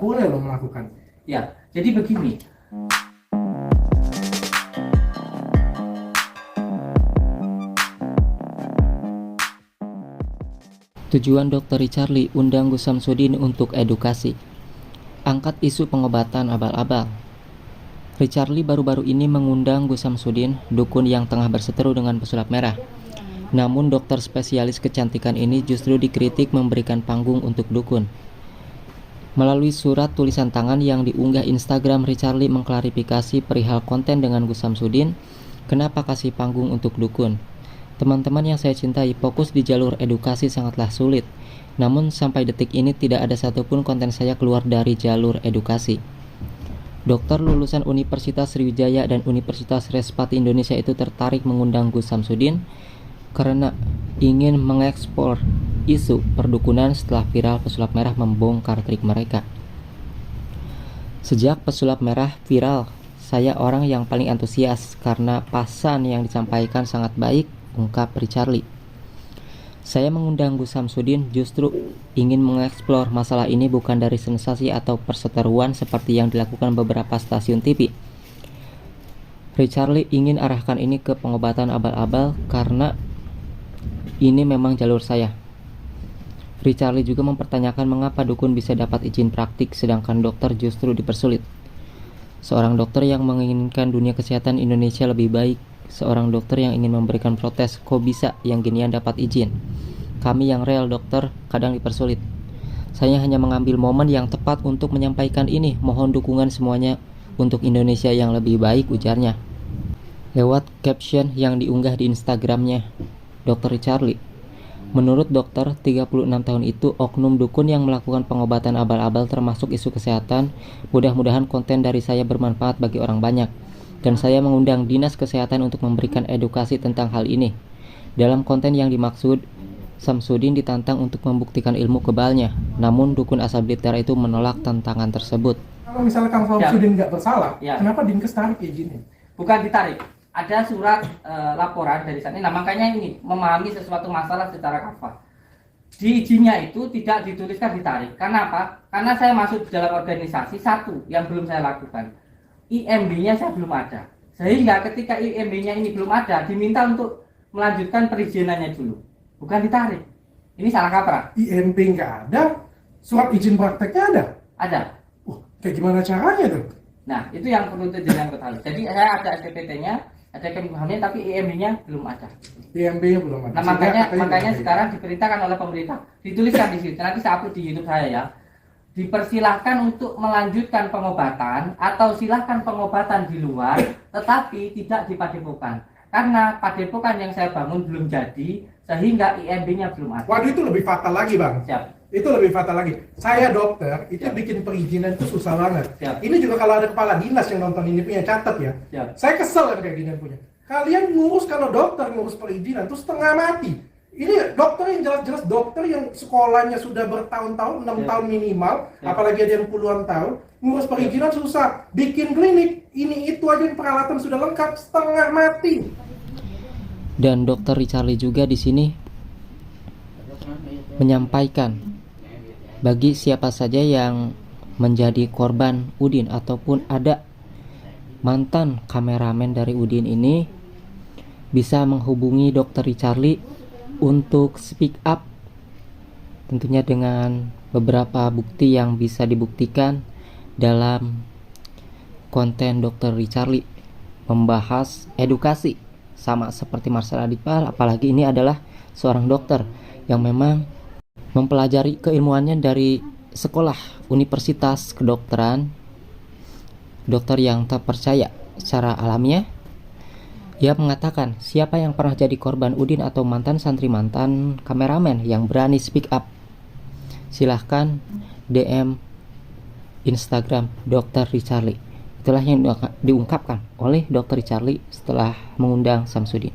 nggak boleh loh melakukan. Ya, jadi begini. Tujuan Dr. Richarli undang Gus Samsudin untuk edukasi. Angkat isu pengobatan abal-abal. Richarli baru-baru ini mengundang Gus Samsudin, dukun yang tengah berseteru dengan pesulap merah. Namun dokter spesialis kecantikan ini justru dikritik memberikan panggung untuk dukun. Melalui surat tulisan tangan yang diunggah Instagram, Richarli mengklarifikasi perihal konten dengan Gus Samsudin, kenapa kasih panggung untuk dukun. Teman-teman yang saya cintai, fokus di jalur edukasi sangatlah sulit. Namun sampai detik ini tidak ada satupun konten saya keluar dari jalur edukasi. Dokter lulusan Universitas Sriwijaya dan Universitas Respati Indonesia itu tertarik mengundang Gus Samsudin karena ingin mengekspor isu perdukunan setelah viral pesulap merah membongkar trik mereka. Sejak pesulap merah viral, saya orang yang paling antusias karena pasan yang disampaikan sangat baik, ungkap Richarli. Saya mengundang Gus Samsudin justru ingin mengeksplor masalah ini bukan dari sensasi atau perseteruan seperti yang dilakukan beberapa stasiun TV. Richarli ingin arahkan ini ke pengobatan abal-abal karena ini memang jalur saya. Richarli juga mempertanyakan mengapa dukun bisa dapat izin praktik sedangkan dokter justru dipersulit. Seorang dokter yang menginginkan dunia kesehatan Indonesia lebih baik, seorang dokter yang ingin memberikan protes, kok bisa yang ginian dapat izin? Kami yang real dokter kadang dipersulit. Saya hanya mengambil momen yang tepat untuk menyampaikan ini. Mohon dukungan semuanya untuk Indonesia yang lebih baik, ujarnya. Lewat caption yang diunggah di Instagramnya, Dr. Richarli. Menurut dokter, 36 tahun itu oknum dukun yang melakukan pengobatan abal-abal termasuk isu kesehatan. Mudah-mudahan konten dari saya bermanfaat bagi orang banyak. Dan saya mengundang Dinas Kesehatan untuk memberikan edukasi tentang hal ini. Dalam konten yang dimaksud, Samsudin ditantang untuk membuktikan ilmu kebalnya. Namun dukun asal Blitar itu menolak tantangan tersebut. Kalau misalnya Kang Samsudin nggak bersalah, kenapa Dinkes tarik izinnya? Bukan ditarik. Ada surat laporan dari sana. Nah, makanya ini memahami sesuatu masalah secara kafah. Di izinnya itu tidak dituliskan ditarik. Karena apa? Karena saya masuk di dalam organisasi satu yang belum saya lakukan. IMB-nya saya belum ada. Sehingga ketika IMB-nya ini belum ada, diminta untuk melanjutkan perizinannya dulu. Bukan ditarik. Ini salah kaprah. IMB nggak ada, surat izin prakteknya ada? Ada. Kayak gimana caranya tuh? Nah, itu yang perlu jenengan ketahui. Jadi saya ada SPPT-nya, ada kemampuannya, tapi IMB-nya belum ada. IMB-nya belum ada. Nah, makanya sekarang diperintahkan oleh pemerintah, dituliskan di situ. Nanti saya upload di YouTube saya ya. Dipersilahkan untuk melanjutkan pengobatan atau silahkan pengobatan di luar, tetapi tidak di padepokan. Karena padepokan yang saya bangun belum jadi, sehingga IMB-nya belum ada. Waduh, itu lebih fatal lagi, Bang. Siap. Itu lebih fatal lagi. Saya dokter, itu Siap. bikin perizinan itu susah banget. Siap. Ini juga kalau ada kepala dinas yang nonton ini punya catat ya. Siap. Saya kesel kan kayak gini punya. Kalian ngurus kalau dokter ngurus perizinan itu setengah mati. Ini dokter yang jelas-jelas dokter yang sekolahnya sudah bertahun-tahun, 6 tahun minimal, apalagi ada yang puluhan tahun, ngurus perizinan susah. Bikin klinik, ini itu aja peralatan sudah lengkap, setengah mati. Dan Dr. Richarli juga di sini menyampaikan bagi siapa saja yang menjadi korban Udin ataupun ada mantan kameramen dari Udin ini bisa menghubungi Dr. Richarli untuk speak up, tentunya dengan beberapa bukti yang bisa dibuktikan dalam konten Dr. Richarli membahas edukasi sama seperti Marcel Adipal, apalagi ini adalah seorang dokter yang memang mempelajari keilmuannya dari sekolah universitas kedokteran, dokter yang terpercaya secara alamiah. Ia mengatakan siapa yang pernah jadi korban Udin atau mantan santri mantan kameramen yang berani speak up, silahkan DM Instagram Dr. Richarli. Itulah yang diungkapkan oleh Dr. Richarli setelah mengundang Samsudin.